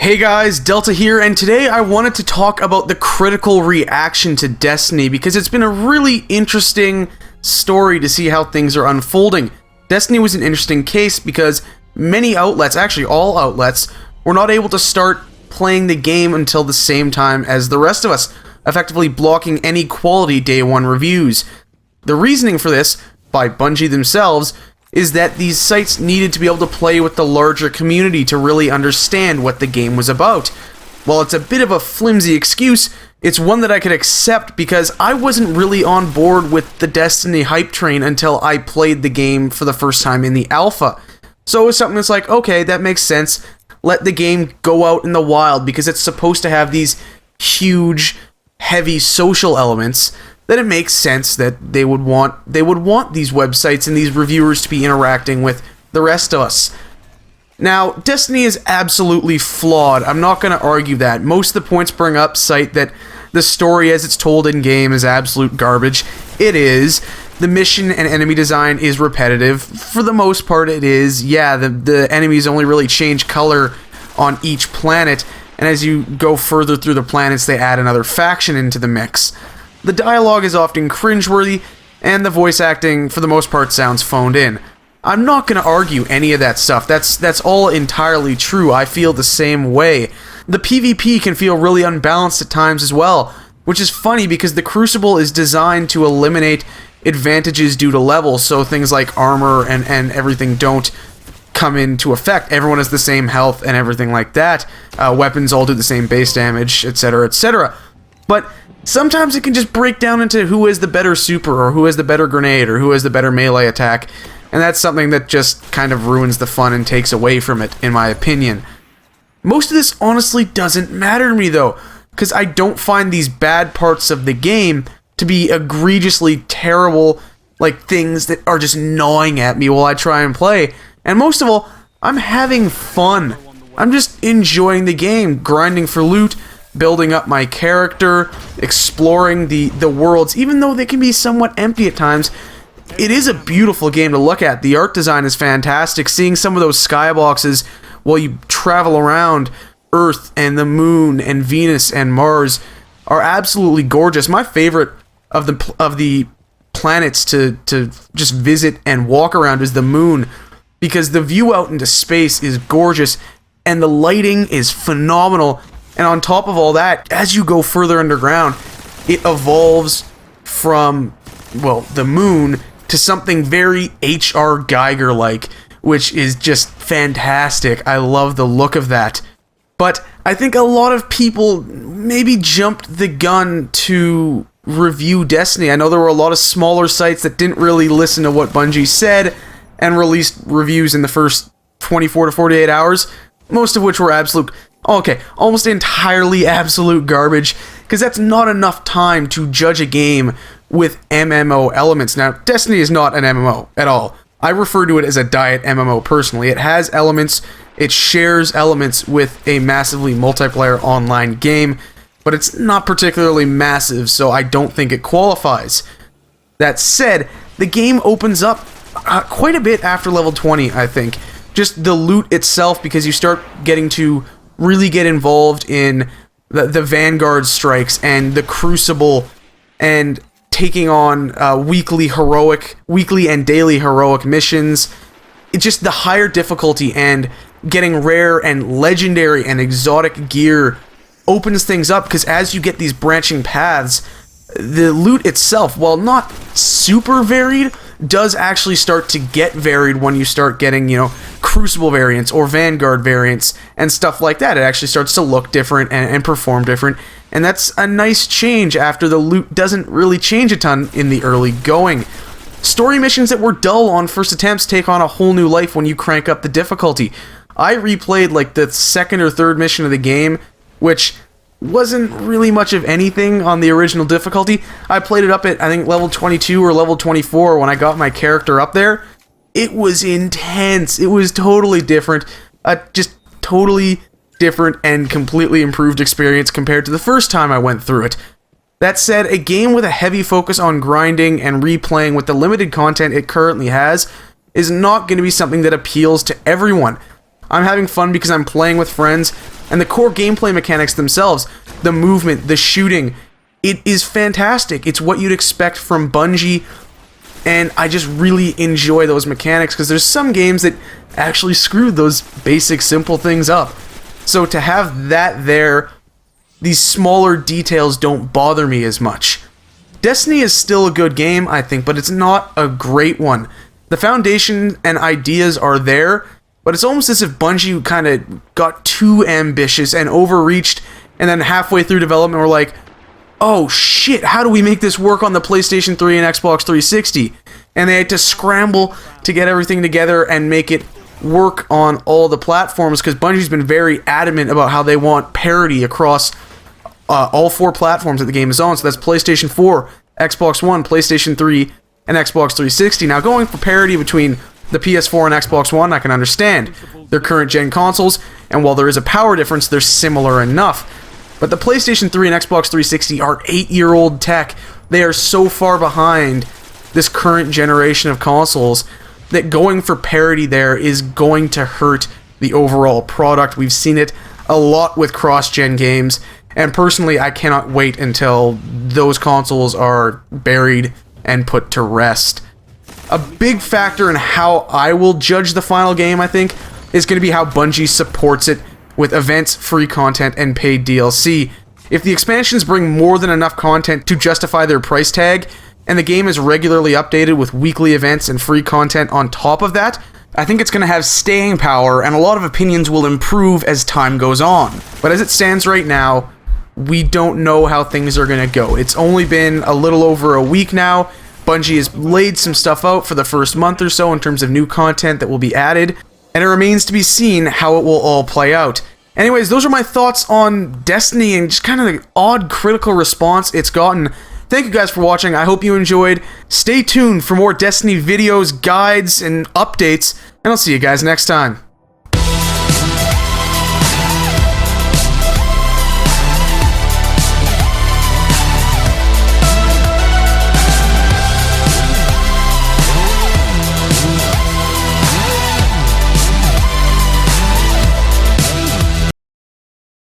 Hey guys, Delta here, and today I wanted to talk about the critical reaction to Destiny because it's been a really interesting story to see how things are unfolding. Destiny was an interesting case because many outlets, actually all outlets, were not able to start playing the game until the same time as the rest of us, effectively blocking any quality day one reviews. The reasoning for this, by Bungie themselves, is that these sites needed to be able to play with the larger community to really understand what the game was about. While it's a bit of a flimsy excuse, it's one that I could accept because I wasn't really on board with the Destiny hype train until I played the game for the first time in the alpha. So it was something that's like, okay, that makes sense. Let the game go out in the wild because it's supposed to have these huge, heavy social elements. Then it makes sense that they would want these websites and these reviewers to be interacting with the rest of us. Now, Destiny is absolutely flawed. I'm not going to argue that. Most of the points bring up cite that the story as it's told in-game is absolute garbage. It is. The mission and enemy design is repetitive. For the most part, it is. Yeah, the enemies only really change color on each planet, and as you go further through the planets, they add another faction into the mix. The dialogue is often cringeworthy, and the voice acting, for the most part, sounds phoned in. I'm not going to argue any of that stuff. That's all entirely true. I feel the same way. The PvP can feel really unbalanced at times as well, which is funny because the Crucible is designed to eliminate advantages due to levels, so things like armor and everything don't come into effect. Everyone has the same health and everything like that. Weapons all do the same base damage, etc., etc. But sometimes it can just break down into who has the better super, or who has the better grenade, or who has the better melee attack, and that's something that just kind of ruins the fun and takes away from it, in my opinion. Most of this honestly doesn't matter to me, though, because I don't find these bad parts of the game to be egregiously terrible, like things that are just gnawing at me while I try and play. And most of all, I'm having fun. I'm just enjoying the game, grinding for loot, building up my character, exploring the worlds, even though they can be somewhat empty at times. It is a beautiful game to look at. The art design is fantastic. Seeing some of those skyboxes while you travel around Earth and the Moon and Venus and Mars are absolutely gorgeous. My favorite of the planets to just visit and walk around is the Moon, because the view out into space is gorgeous and the lighting is phenomenal. And on top of all that, as you go further underground, it evolves from, well, the Moon to something very H.R. Geiger-like, which is just fantastic. I love the look of that. But I think a lot of people maybe jumped the gun to review Destiny. I know there were a lot of smaller sites that didn't really listen to what Bungie said and released reviews in the first 24 to 48 hours, most of which were almost entirely absolute garbage, because that's not enough time to judge a game with MMO elements. Now, Destiny is not an MMO at all. I refer to it as a diet MMO personally. It has elements, it shares elements with a massively multiplayer online game, but it's not particularly massive, so I don't think it qualifies. That said, the game opens up quite a bit after level 20, I think. Just the loot itself, because you start getting to really get involved in the Vanguard strikes and the Crucible and taking on weekly and daily heroic missions. It's just the higher difficulty and getting rare and legendary and exotic gear opens things up, because as you get these branching paths, the loot itself, while not super varied, does actually start to get varied when you start getting, Crucible variants or Vanguard variants and stuff like that. It actually starts to look different and perform different, and that's a nice change after the loot doesn't really change a ton in the early going. Story missions that were dull on first attempts take on a whole new life when you crank up the difficulty. I replayed like the second or third mission of the game, which wasn't really much of anything on the original difficulty. I played it up at, I think, level 22 or level 24 when I got my character up there. It was intense. It was totally different. Just totally different and completely improved experience compared to the first time I went through it. That said, a game with a heavy focus on grinding and replaying with the limited content it currently has is not going to be something that appeals to everyone. I'm having fun because I'm playing with friends, And the core gameplay mechanics themselves, the movement, the shooting, it is fantastic. It's what you'd expect from Bungie, and I just really enjoy those mechanics because there's some games that actually screwed those basic simple things up. So to have that there, these smaller details don't bother me as much. Destiny is still a good game, I think, but it's not a great one. The foundation and ideas are there, but it's almost as if Bungie kind of got too ambitious and overreached, and then halfway through development we're like, oh shit, how do we make this work on the PlayStation 3 and Xbox 360? And they had to scramble to get everything together and make it work on all the platforms, because Bungie's been very adamant about how they want parity across all 4 platforms that the game is on. So that's PlayStation 4, Xbox One, PlayStation 3, and Xbox 360. Now, going for parity between the PS4 and Xbox One, I can understand. They're current-gen consoles, and while there is a power difference, they're similar enough. But the PlayStation 3 and Xbox 360 are 8-year-old tech. They are so far behind this current generation of consoles that going for parity there is going to hurt the overall product. We've seen it a lot with cross-gen games, and personally, I cannot wait until those consoles are buried and put to rest. A big factor in how I will judge the final game, I think, is going to be how Bungie supports it with events, free content, and paid DLC. If the expansions bring more than enough content to justify their price tag, and the game is regularly updated with weekly events and free content on top of that, I think it's going to have staying power, and a lot of opinions will improve as time goes on. But as it stands right now, we don't know how things are going to go. It's only been a little over a week now. Bungie has laid some stuff out for the first month or so in terms of new content that will be added, and it remains to be seen how it will all play out. Anyways, those are my thoughts on Destiny and just kind of the odd critical response it's gotten. Thank you guys for watching. I hope you enjoyed. Stay tuned for more Destiny videos, guides, and updates, and I'll see you guys next time.